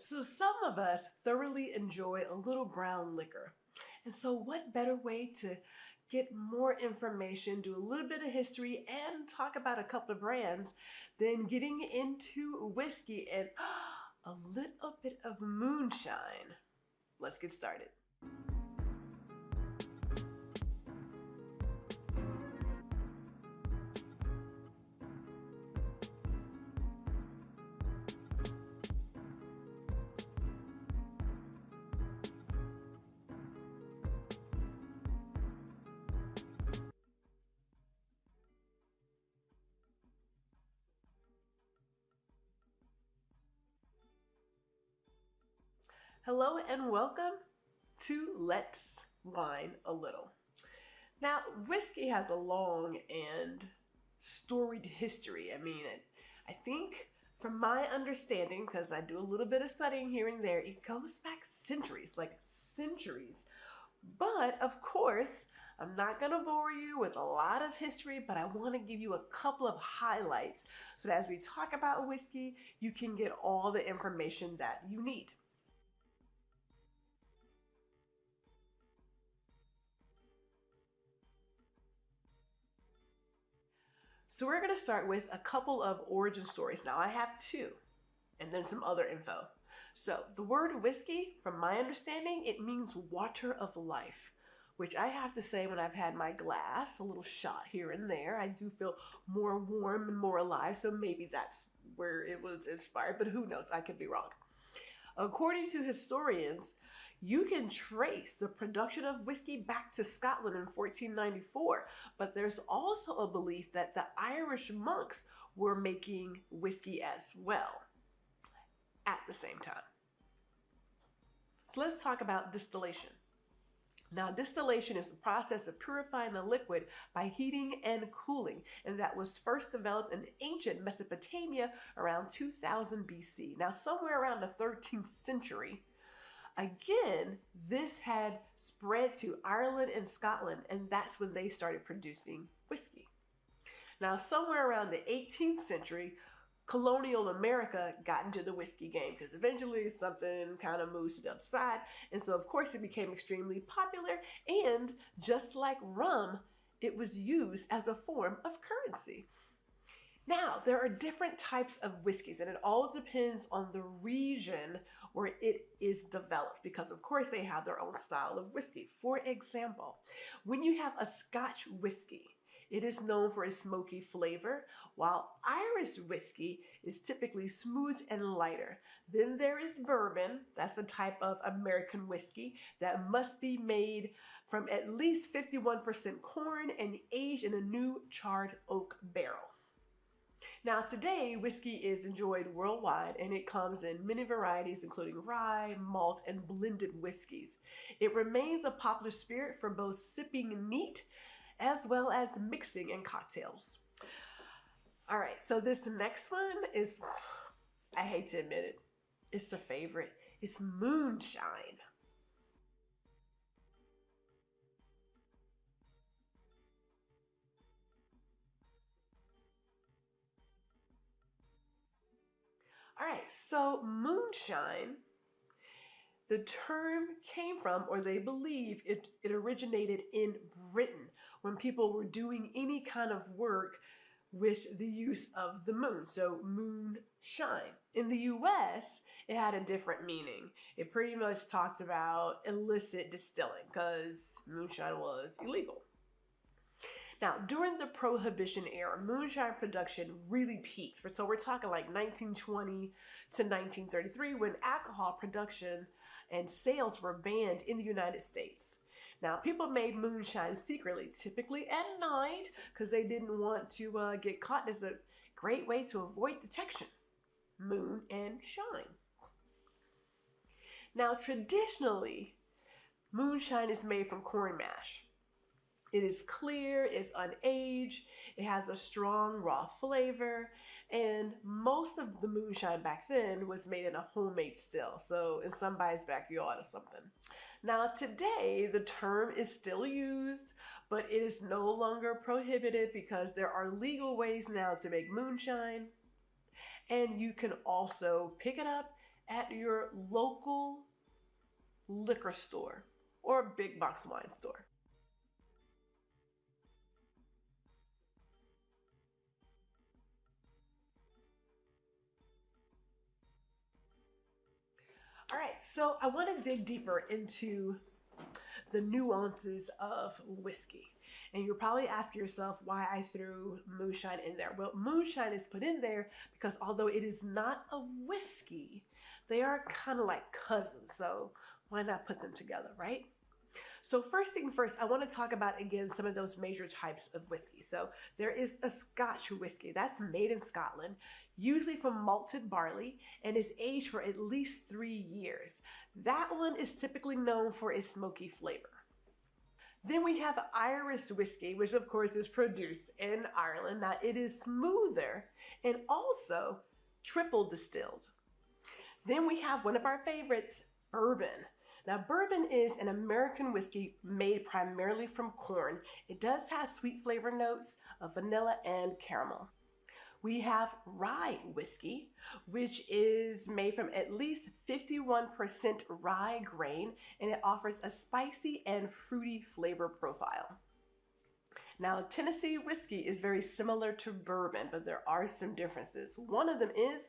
So some of us thoroughly enjoy a little brown liquor. And so what better way to get more information, do a little bit of history, and talk about a couple of brands than getting into whiskey and a little bit of moonshine. Let's get started. Hello and welcome to Let's Wine a Little. Now, whiskey has a long and storied history. I think from my understanding, because I do a little bit of studying here and there, it goes back centuries, like centuries. But of course, I'm not going to bore you with a lot of history, but I want to give you a couple of highlights so that as we talk about whiskey, you can get all the information that you need. So we're going to start with a couple of origin stories. Now I have two, and then some other info. So the word whiskey, from my understanding, it means water of life, which I have to say when I've had my glass, a little shot here and there, I do feel more warm and more alive. So maybe that's where it was inspired, but who knows? I could be wrong. According to historians, you can trace the production of whiskey back to Scotland in 1494, but there's also a belief that the Irish monks were making whiskey as well at the same time. So let's talk about distillation. Now, distillation is the process of purifying a liquid by heating and cooling, and that was first developed in ancient Mesopotamia around 2000 BC. Now, somewhere around the 13th century, again, this had spread to Ireland and Scotland, and that's when they started producing whiskey. Now, somewhere around the 18th century, colonial America got into the whiskey game because eventually something kind of moves to the other side. And so, of course, it became extremely popular. And just like rum, it was used as a form of currency. Now, there are different types of whiskeys, and it all depends on the region where it is developed because, of course, they have their own style of whiskey. For example, when you have a Scotch whiskey, it is known for a smoky flavor, while Irish whiskey is typically smooth and lighter. Then there is bourbon. That's a type of American whiskey that must be made from at least 51% corn and aged in a new charred oak barrel. Now today, whiskey is enjoyed worldwide and it comes in many varieties including rye, malt, and blended whiskeys. It remains a popular spirit for both sipping neat as well as mixing in cocktails. All right, so this next one is, I hate to admit it, it's a favorite. It's moonshine. All right, so moonshine, the term came from, or they believe it originated in Britain when people were doing any kind of work with the use of the moon. So moonshine. In the US, it had a different meaning. It pretty much talked about illicit distilling because moonshine was illegal. Now, during the Prohibition era, moonshine production really peaked. So we're talking like 1920 to 1933 when alcohol production and sales were banned in the United States. Now, people made moonshine secretly, typically at night, because they didn't want to get caught. It's a great way to avoid detection. Moon and shine. Now, traditionally, moonshine is made from corn mash. It is clear, it's unaged, it has a strong raw flavor, and most of the moonshine back then was made in a homemade still, so in somebody's backyard or something. Now today, the term is still used, but it is no longer prohibited because there are legal ways now to make moonshine, and you can also pick it up at your local liquor store or big box wine store. All right, so I want to dig deeper into the nuances of whiskey. And you're probably asking yourself why I threw moonshine in there. Well, moonshine is put in there because although it is not a whiskey, they are kind of like cousins. So why not put them together, right? So first thing first, I want to talk about again some of those major types of whiskey. So there is a Scotch whiskey that's made in Scotland, usually from malted barley, and is aged for at least 3 years. That one is typically known for its smoky flavor. Then we have Irish whiskey, which of course is produced in Ireland. Now it is smoother and also triple distilled. Then we have one of our favorites, bourbon. Now, bourbon is an American whiskey made primarily from corn. It does have sweet flavor notes of vanilla and caramel. We have rye whiskey, which is made from at least 51% rye grain, and it offers a spicy and fruity flavor profile. Now, Tennessee whiskey is very similar to bourbon, but there are some differences. One of them is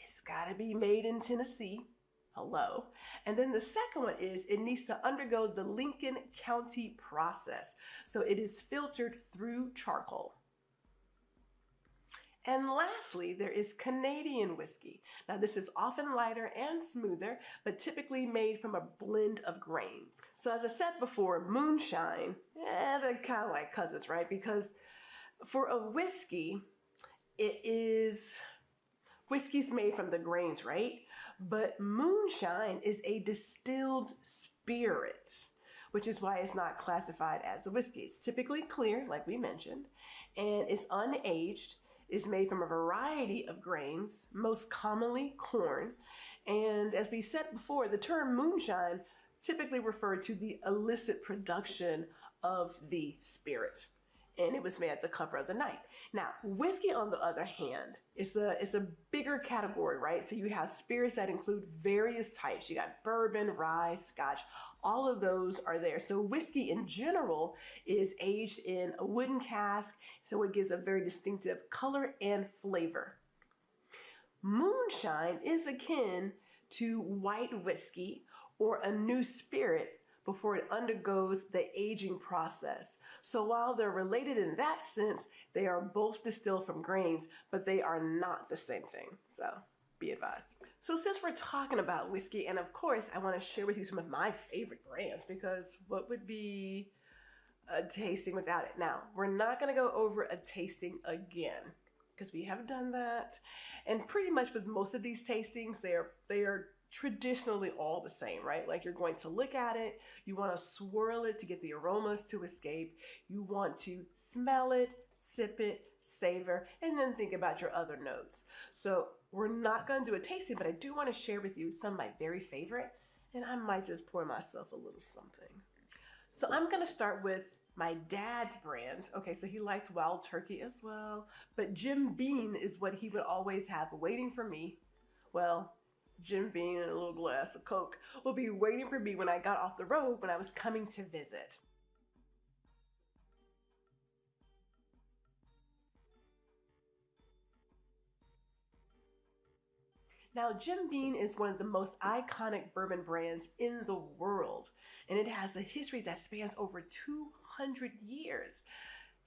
it's got to be made in Tennessee. Hello. And then the second one is it needs to undergo the Lincoln County process. So it is filtered through charcoal. And lastly, there is Canadian whiskey. Now this is often lighter and smoother, but typically made from a blend of grains. So as I said before, moonshine, they're kind of like cousins, right? Because for a whiskey, whiskey's made from the grains, right? But moonshine is a distilled spirit, which is why it's not classified as a whiskey. It's typically clear, like we mentioned, and it's unaged. It's made from a variety of grains, most commonly corn. And as we said before, the term moonshine typically referred to the illicit production of the spirit. And it was made at the cover of the night. Now, whiskey, on the other hand, it's a bigger category, right? So you have spirits that include various types. You got bourbon, rye, Scotch, all of those are there. So whiskey in general is aged in a wooden cask, so it gives a very distinctive color and flavor. Moonshine is akin to white whiskey or a new spirit before it undergoes the aging process. So while they're related in that sense, they are both distilled from grains, but they are not the same thing. So be advised. So since we're talking about whiskey, and of course I want to share with you some of my favorite brands, because what would be a tasting without it? Now, we're not going to go over a tasting again, because we have done that. And pretty much with most of these tastings, they are traditionally all the same, right? Like you're going to look at it, you want to swirl it to get the aromas to escape, you want to smell it, sip it, savor, and then think about your other notes. So we're not going to do a tasting, but I do want to share with you some of my very favorite, and I might just pour myself a little something. So I'm going to start with my dad's brand. Okay, so he liked Wild Turkey as well, but Jim Beam is what he would always have waiting for me. Well, Jim Beam and a little glass of Coke will be waiting for me when I got off the road when I was coming to visit. Now, Jim Beam is one of the most iconic bourbon brands in the world, and it has a history that spans over 200 years.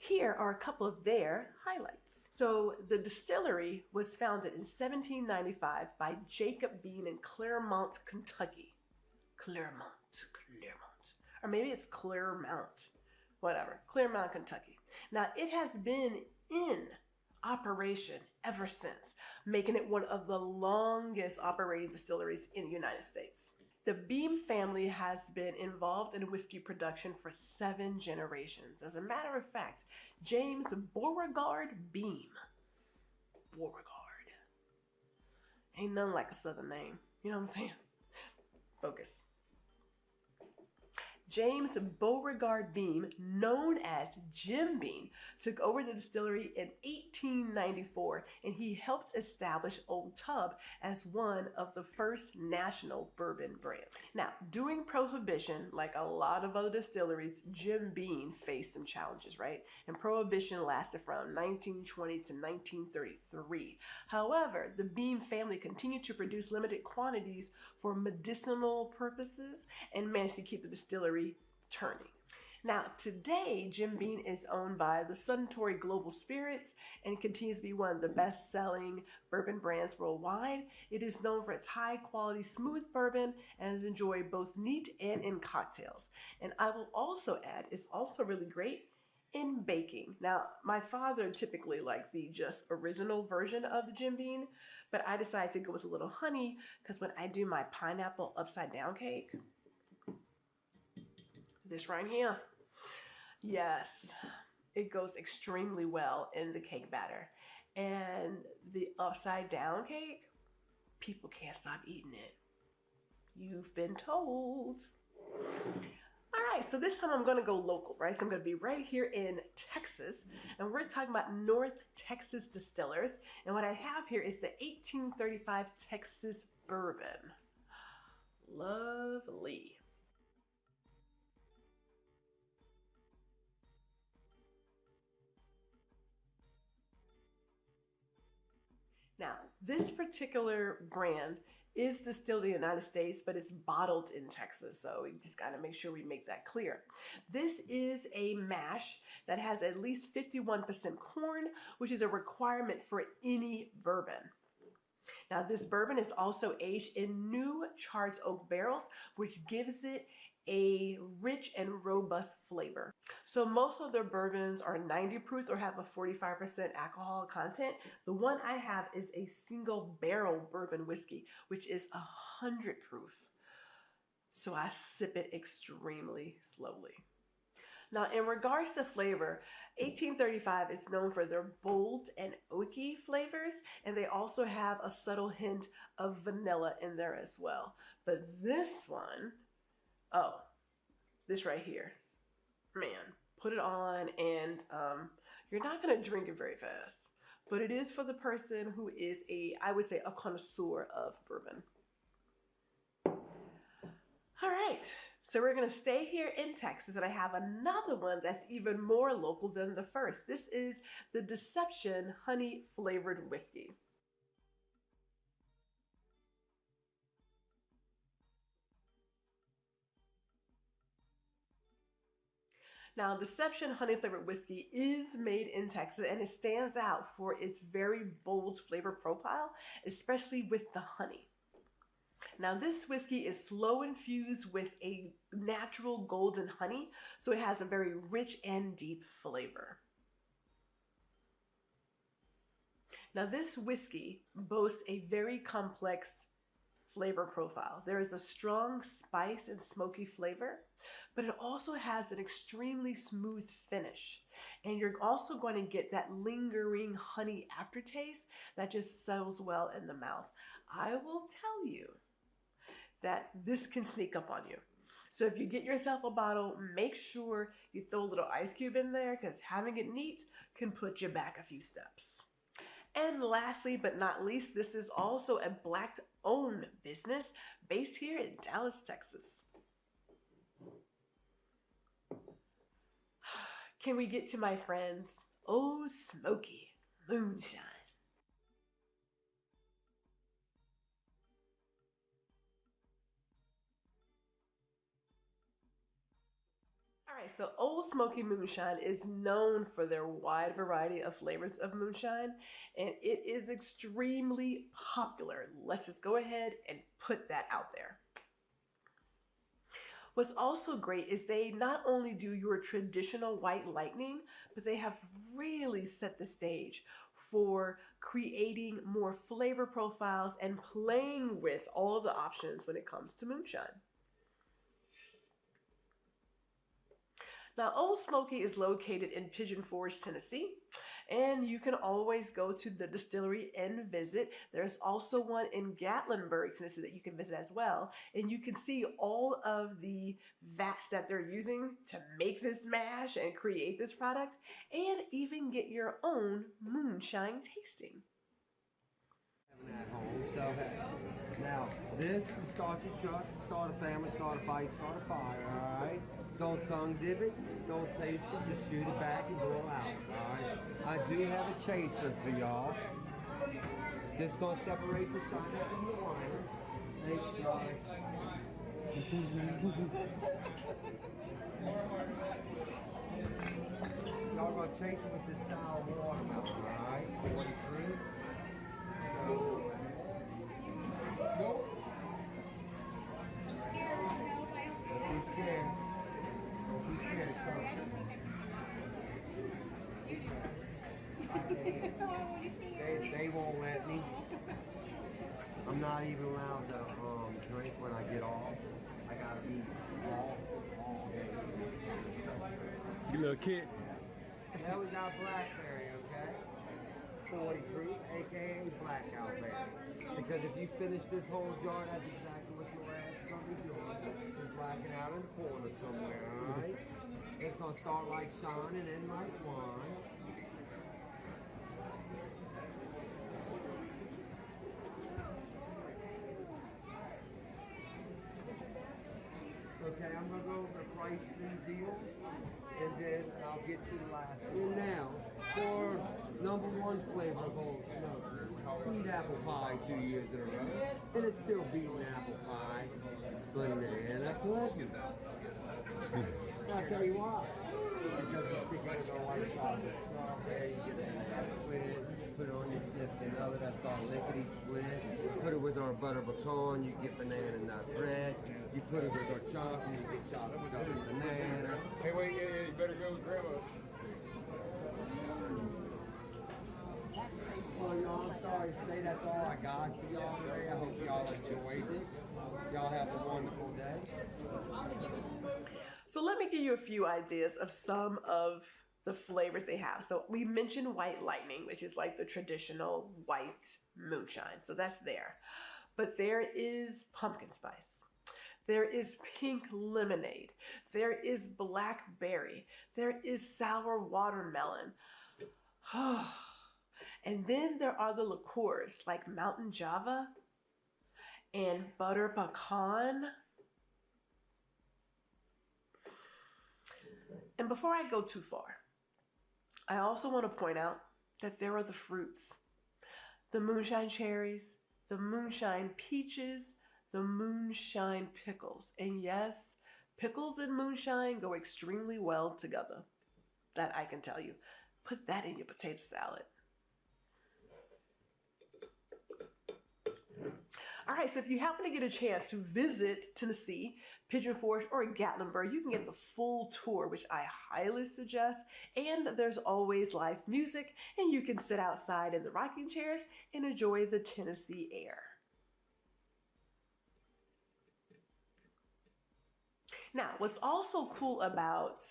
Here are a couple of their highlights. So the distillery was founded in 1795 by Jacob Beam in Claremont, Kentucky. Claremont. Or maybe it's Claremont. Whatever. Claremont, Kentucky. Now, it has been in operation ever since, making it one of the longest operating distilleries in the United States. The Beam family has been involved in whiskey production for 7 generations. As a matter of fact, James Beauregard Beam. Beauregard. Ain't nothing like a southern name. You know what I'm saying? Focus. James Beauregard Beam, known as Jim Beam, took over the distillery in 1894, and he helped establish Old Tub as one of the first national bourbon brands. Now, during Prohibition, like a lot of other distilleries, Jim Beam faced some challenges, right? And Prohibition lasted from 1920 to 1933. However, the Beam family continued to produce limited quantities for medicinal purposes and managed to keep the distillery turning. Now, today, Jim Beam is owned by the Suntory Global Spirits and continues to be one of the best-selling bourbon brands worldwide. It is known for its high-quality smooth bourbon and is enjoyed both neat and in cocktails. And I will also add, it's also really great in baking. Now, my father typically liked the just original version of the Jim Beam, but I decided to go with a little honey because when I do my pineapple upside down cake, this right here, yes, it goes extremely well in the cake batter. And the upside down cake, people can't stop eating it. You've been told. All right, so this time I'm gonna go local, right? So I'm gonna be right here in Texas, and we're talking about North Texas distillers. And what I have here is the 1835 Texas Bourbon. Lovely. Now, this particular brand is distilled in the United States, but it's bottled in Texas. So we just got to make sure we make that clear. This is a mash that has at least 51% corn, which is a requirement for any bourbon. Now, this bourbon is also aged in new charred oak barrels, which gives it a rich and robust flavor. So most of their bourbons are 90 proof or have a 45% alcohol content. The one I have is a single barrel bourbon whiskey, which is 100 proof. So I sip it extremely slowly. Now, in regards to flavor, 1835 is known for their bold and oaky flavors, and they also have a subtle hint of vanilla in there as well. But this one, oh, this right here, man, put it on and you're not gonna drink it very fast, but it is for the person who is I would say a connoisseur of bourbon. All right, so we're gonna stay here in Texas, and I have another one that's even more local than the first. This is the Deception Honey Flavored Whiskey. Now, Deception Honey Flavored Whiskey is made in Texas, and it stands out for its very bold flavor profile, especially with the honey. Now, this whiskey is slow infused with a natural golden honey, so it has a very rich and deep flavor. Now, this whiskey boasts a very complex flavor profile. There is a strong spice and smoky flavor, but it also has an extremely smooth finish. And you're also going to get that lingering honey aftertaste that just settles well in the mouth. I will tell you that this can sneak up on you. So if you get yourself a bottle, make sure you throw a little ice cube in there, because having it neat can put you back a few steps. And lastly, but not least, this is also a Black-owned business based here in Dallas, Texas. Can we get to my friends, Ole Smoky Moonshine? All right, so Ole Smoky Moonshine is known for their wide variety of flavors of moonshine, and it is extremely popular. Let's just go ahead and put that out there. What's also great is they not only do your traditional white lightning, but they have really set the stage for creating more flavor profiles and playing with all the options when it comes to moonshine. Now, Ole Smoky is located in Pigeon Forge, Tennessee, and you can always go to the distillery and visit. There's also one in Gatlinburg, Tennessee that you can visit as well, and you can see all of the vats that they're using to make this mash and create this product, and even get your own moonshine tasting. At home, so hey, now this will start your truck, start a family, start a fight, start a fire, alright? Don't tongue dip it, don't taste it, just shoot it back and blow out, alright? I do have a chaser for y'all. This is gonna separate the shiner from the wine. Make sure. Y'all gonna chase it with this sour watermelon, alright? 43. Nope. Don't be scared. Don't be scared. They won't let me. I'm not even allowed to drink when I get off. I gotta be off all day. You little kid. That was our blackberry, okay? 40 proof, aka blackout berry. Because if you finish this whole jar, that's exactly what your ass is gonna be doing. Just blacking out in the corner somewhere, alright? It's gonna start like Sean and end like wine. Okay, I'm gonna go over the price of these deals, and then I'll get to the last one. And now, for #1 flavor of Ole Smoky, beat apple pie 2 years in a row, and it's still beating apple pie. Banana pudding. I'll tell you why. Because you stick it with a white chocolate strawberry, you get a banana split, put it on your sniffed another, that's called lickety split. Put it with our butter pecan, you get banana nut bread. You put it with our chocolate, you get chocolate covered banana. Hey, wait, yeah, you better go with grandma. Well, y'all, I'm sorry to say that's all I got for y'all today. I hope y'all enjoyed it. Y'all have a wonderful day. So let me give you a few ideas of some of the flavors they have. So we mentioned White Lightning, which is like the traditional white moonshine. So that's there. But there is pumpkin spice. There is pink lemonade. There is blackberry. There is sour watermelon. And then there are the liqueurs like Mountain Java and Butter Pecan. And before I go too far, I also want to point out that there are the fruits. The moonshine cherries, the moonshine peaches, the moonshine pickles. And yes, pickles and moonshine go extremely well together. That I can tell you. Put that in your potato salad. All right, so if you happen to get a chance to visit Tennessee, Pigeon Forge, or Gatlinburg, you can get the full tour, which I highly suggest. And there's always live music, and you can sit outside in the rocking chairs and enjoy the Tennessee air. Now, what's also cool about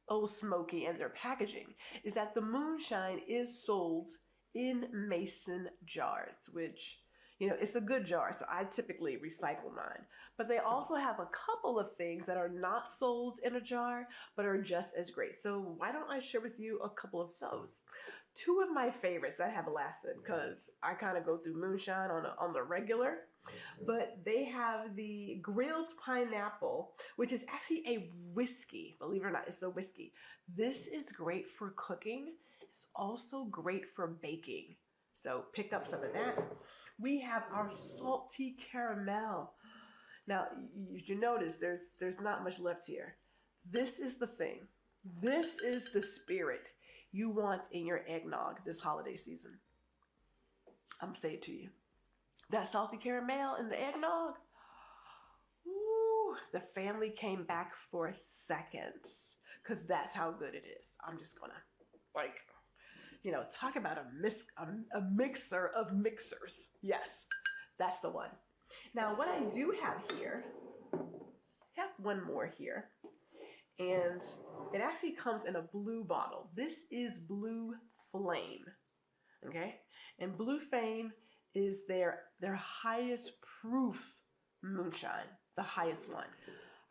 Ole Smoky and their packaging is that the moonshine is sold in mason jars, which, you know, it's a good jar, so I typically recycle mine. But they also have a couple of things that are not sold in a jar, but are just as great. So why don't I share with you a couple of those? Two of my favorites that have lasted, because I kind of go through moonshine on the regular, but they have the grilled pineapple, which is actually a whiskey. Believe it or not, it's a whiskey. This is great for cooking. It's also great for baking. So pick up some of that. We have our salty caramel. Now, you notice there's not much left here. This is the thing. This is the spirit you want in your eggnog this holiday season. I'm saying it to you. That salty caramel in the eggnog, ooh, the family came back for seconds because that's how good it is. I'm just gonna, like, you know, talk about a mixer of mixers. Yes, that's the one. Now, what I do have here, I have one more here, And it actually comes in a blue bottle. This is Blue Flame, okay? And Blue Flame is their highest proof moonshine, the highest one.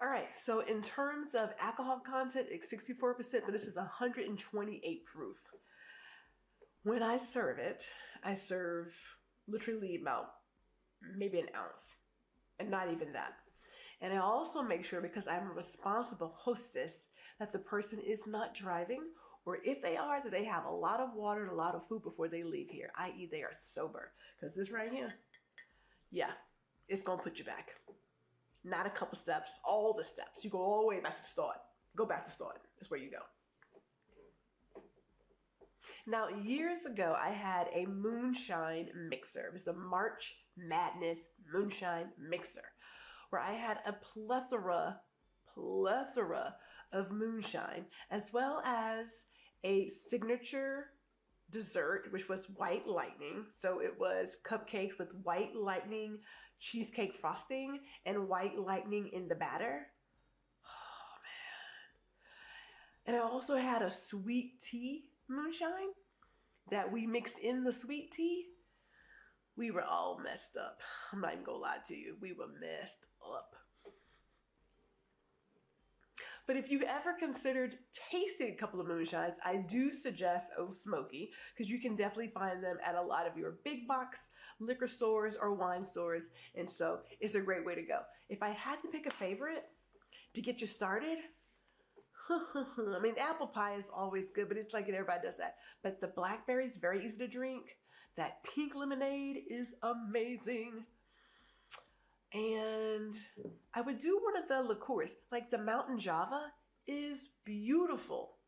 All right, so in terms of alcohol content, it's 64%, but this is 128 proof. When I serve it, I serve literally about maybe an ounce, and not even that. And I also make sure, because I'm a responsible hostess, that the person is not driving, or if they are, that they have a lot of water and a lot of food before they leave here, i.e. they are sober. Because this right here, yeah, it's going to put you back. Not a couple steps, all the steps. You go all the way back to the start. Go back to start. That's where you go. Now, years ago, I had a moonshine mixer. It was the March Madness Moonshine Mixer, where I had a plethora of moonshine, as well as a signature dessert, which was White Lightning. So it was cupcakes with White Lightning cheesecake frosting and White Lightning in the batter. Oh, man. And I also had a sweet tea moonshine that we mixed in the sweet tea. We were all messed up. I'm not even gonna lie to you. We were messed up. But if you've ever considered tasting a couple of moonshines, I do suggest Ole Smoky, because you can definitely find them at a lot of your big box liquor stores or wine stores. And so it's a great way to go. If I had to pick a favorite to get you started, I mean, apple pie is always good, but it's like everybody does that. But the blackberry is very easy to drink. That pink lemonade is amazing. And I would do one of the liqueurs, like the Mountain Java is beautiful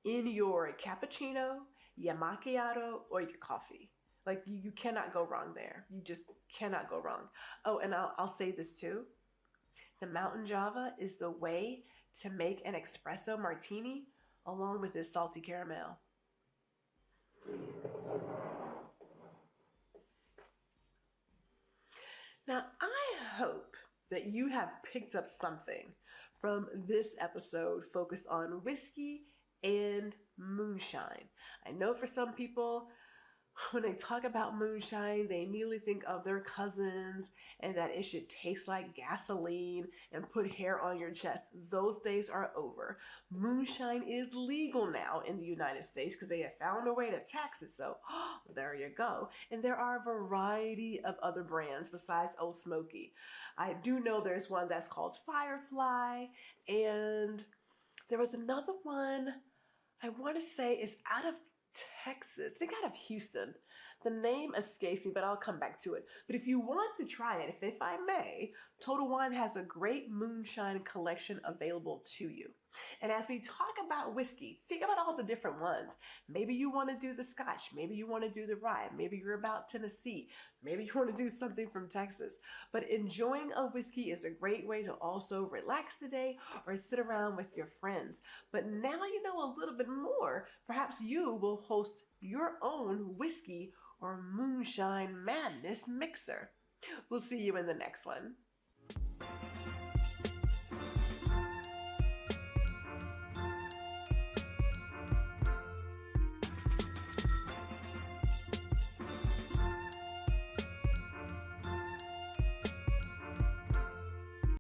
in your cappuccino, your macchiato, or your coffee. Like you cannot go wrong there. You just cannot go wrong. Oh, and I'll say this too. The Mountain Java is the way to make an espresso martini along with this salty caramel. Now, I hope that you have picked up something from this episode focused on whiskey and moonshine. I know for some people, when they talk about moonshine, they immediately think of their cousins and that it should taste like gasoline and put hair on your chest. Those days are over. Moonshine is legal now in the United States because they have found a way to tax it. So there you go. And there are a variety of other brands besides Ole Smoky. I do know there's one that's called Firefly, and there was another one I want to say is out of Texas. They got out of Houston. The name escapes me, but I'll come back to it. But if you want to try it, if I may, Total Wine has a great moonshine collection available to you. And as we talk about whiskey, think about all the different ones. Maybe you want to do the Scotch. Maybe you want to do the rye. Maybe you're about Tennessee. Maybe you want to do something from Texas. But enjoying a whiskey is a great way to also relax today or sit around with your friends. But now you know a little bit more. Perhaps you will host your own whiskey or moonshine madness mixer. We'll see you in the next one.